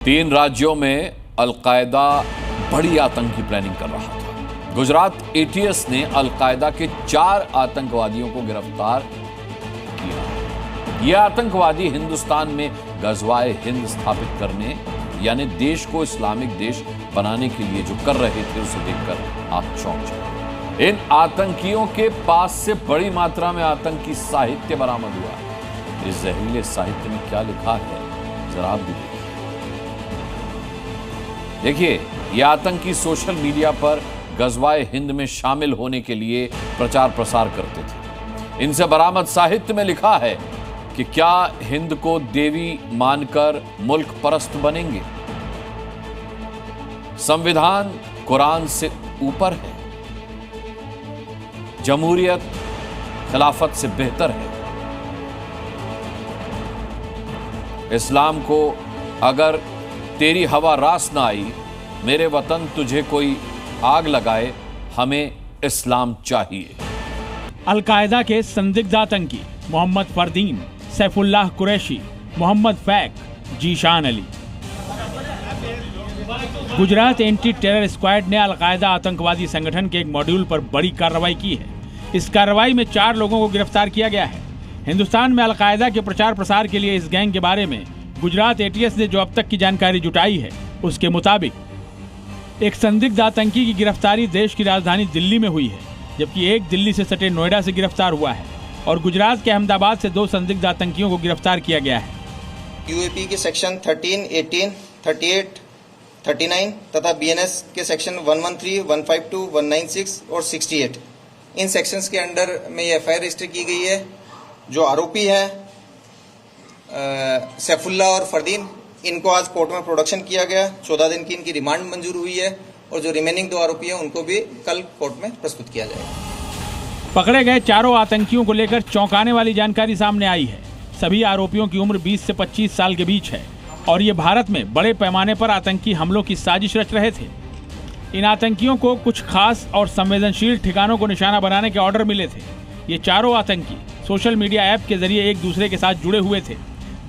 3 राज्यों में अलकायदा बड़ी आतंकी प्लानिंग कर रहा था। गुजरात एटीएस ने अलकायदा के 4 आतंकवादियों को गिरफ्तार किया। ये आतंकवादी हिंदुस्तान में गजवाए हिंद स्थापित करने यानी देश को इस्लामिक देश बनाने के लिए जो कर रहे थे उसे देखकर आप चौंक जाए। इन आतंकियों के पास से बड़ी मात्रा में आतंकी साहित्य बरामद हुआ। इस जहरीले साहित्य में क्या लिखा है जरा आप भी देखिए। यह आतंकी सोशल मीडिया पर गजवाए हिंद में शामिल होने के लिए प्रचार प्रसार करते थे। इनसे बरामद साहित्य में लिखा है कि क्या हिंद को देवी मानकर मुल्क परस्त बनेंगे, संविधान कुरान से ऊपर है, जमहूरियत खिलाफत से बेहतर है, इस्लाम को अगर तेरी हवा रास ना आई, मेरे वतन तुझे कोई आग लगाए, हमें इस्लाम चाहिए। अलकायदा के संदिग्ध आतंकी Mohammad Fardeen, Saifullah Qureshi, Mohammad Faiq, Zeeshan Ali. Gujarat anti terror squad ने अलकायदा आतंकवादी संगठन के एक मॉड्यूल पर बड़ी कार्रवाई की है। इस कार्रवाई में 4 लोगों को गिरफ्तार किया गया है। हिंदुस्तान में अलकायदा के प्रचार प्रसार के लिए इस गैंग के बारे में गुजरात एटीएस ने जो अब तक की जानकारी जुटाई है उसके मुताबिक एक संदिग्ध आतंकी की गिरफ्तारी देश की राजधानी दिल्ली में हुई है, जबकि एक दिल्ली से सटे नोएडा से गिरफ्तार हुआ है और गुजरात के अहमदाबाद से 2 संदिग्ध आतंकियों को गिरफ्तार किया गया है। यूएपी के सेक्शन 13, 18, 38, 39 तथा बीएनएस के सेक्शन 113, 152, 196 और 68 इन सेक्शंस के अंडर में ये एफआईआर रजिस्टर की गई है। जो आरोपी है सैफुल्लाह और फरदीन, इनको आज कोर्ट में प्रोडक्शन किया गया। 14 दिन की इनकी रिमांड मंजूर हुई है और जो रिमेनिंग 2 आरोपी हैं उनको भी कल कोर्ट में प्रस्तुत किया जाएगा। पकड़े गए 4 आतंकियों को लेकर चौंकाने वाली जानकारी सामने आई है। सभी आरोपियों की उम्र 20 से 25 साल के बीच है और ये भारत में बड़े पैमाने पर आतंकी हमलों की साजिश रच रहे थे। इन आतंकियों को कुछ खास और संवेदनशील ठिकानों को निशाना बनाने के ऑर्डर मिले थे। ये 4 आतंकी सोशल मीडिया ऐप के जरिए एक दूसरे के साथ जुड़े हुए थे।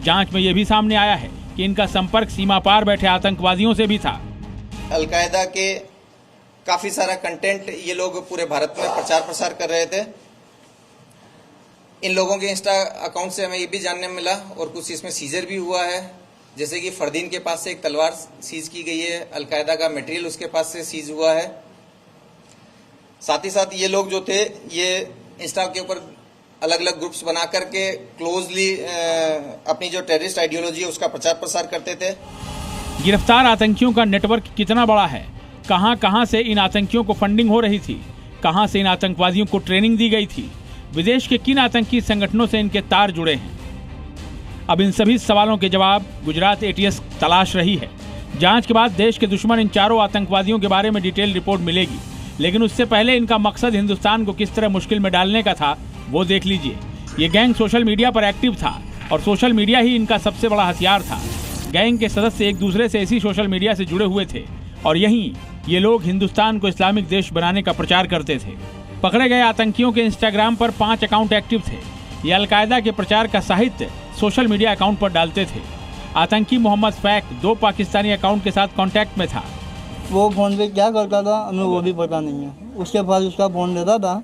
जांच में यह भी सामने आया है कि इनका संपर्क सीमा पार बैठे आतंकवादियों से भी था। अलकायदा के काफी सारा कंटेंट ये लोग पूरे भारत में प्रचार प्रसार कर रहे थे। इन लोगों के इंस्टा अकाउंट से हमें ये भी जानने में मिला और कुछ इसमें सीजर भी हुआ है, जैसे कि फरदीन के पास से एक तलवार सीज की गई है, अलकायदा का मटेरियल उसके पास से सीज हुआ है। साथ ही साथ ये लोग जो थे ये इंस्टा के ऊपर अलग अलग ग्रुप्स बना करके क्लोजली अपनी जो टेररिस्ट आइडियोलॉजी है उसका प्रचार प्रसार करते थे। गिरफ्तार आतंकियों का नेटवर्क कितना बड़ा है, कहां से इन आतंकियों को फंडिंग हो रही थी, कहां से इन आतंकवादियों को ट्रेनिंग दी गई थी, विदेश के किन आतंकी संगठनों से इनके तार जुड़े हैं। अब इन सभी सवालों के जवाब गुजरात एटीएस तलाश रही है। जांच के बाद देश के दुश्मन इन 4 आतंकवादियों के बारे में डिटेल रिपोर्ट मिलेगी, लेकिन उससे पहले इनका मकसद हिंदुस्तान को किस तरह मुश्किल में डालने का था वो देख लीजिए। ये गैंग सोशल मीडिया पर एक्टिव था और सोशल मीडिया ही इनका सबसे बड़ा हथियार था। गैंग के सदस्य एक दूसरे से इसी सोशल मीडिया से जुड़े हुए थे और यहीं ये लोग हिंदुस्तान को इस्लामिक देश बनाने का प्रचार करते थे। पकड़े गए आतंकियों के इंस्टाग्राम पर 5 अकाउंट एक्टिव थे। ये अलकायदा के प्रचार का साहित्य सोशल मीडिया अकाउंट पर डालते थे। आतंकी मोहम्मद फैक 2 पाकिस्तानी अकाउंट के साथ कॉन्टैक्ट में था। वो फोन पे क्या करता था हमें वो भी पता नहीं है। उसके पास उसका फोन देता था,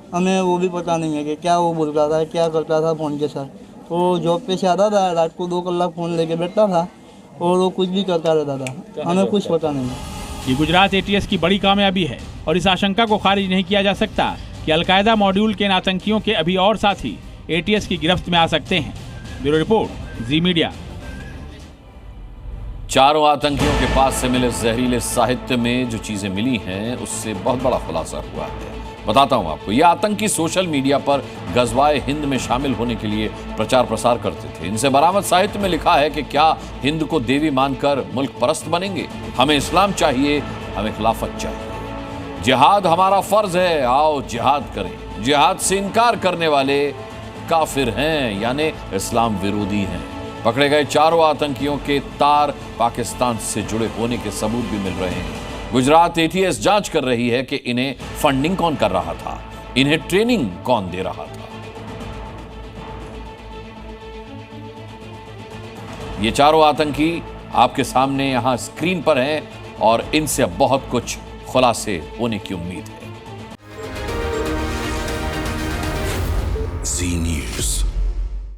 हमें वो भी पता नहीं है कि क्या वो बोलता था, क्या करता था फोन के साथ। तो जॉब पे से आता था, रात को 2 कलाक फोन लेके बैठता था और वो कुछ भी करता रहता था, हमें कुछ पता नहीं है। ये गुजरात एटीएस की बड़ी कामयाबी है और इस आशंका को खारिज नहीं किया जा सकता कि अलकायदा मॉड्यूल के इन आतंकियों के अभी और साथी एटीएस की गिरफ्त में आ सकते हैं। ब्यूरो रिपोर्ट, जी मीडिया। 4 आतंकियों के पास से मिले जहरीले साहित्य में जो चीजें मिली हैं उससे बहुत बड़ा खुलासा हुआ है। बताता हूं आपको, ये आतंकी सोशल मीडिया पर गजवाए हिंद में शामिल होने के लिए प्रचार प्रसार करते थे। इनसे बरामद साहित्य में लिखा है कि क्या हिंद को देवी मानकर मुल्क परस्त बनेंगे, हमें इस्लाम चाहिए, हमें खिलाफत चाहिए, जिहाद हमारा फर्ज है, आओ जिहाद करें। जिहाद से इनकार करने वाले काफिर हैं यानी इस्लाम विरोधी हैं। पकड़े गए 4 आतंकियों के तार पाकिस्तान से जुड़े होने के सबूत भी मिल रहे हैं। गुजरात एटीएस जांच कर रही है कि इन्हें फंडिंग कौन कर रहा था, इन्हें ट्रेनिंग कौन दे रहा था। ये 4 आतंकी आपके सामने यहाँ स्क्रीन पर हैं और इनसे अब बहुत कुछ खुलासे होने की उम्मीद है। Z News.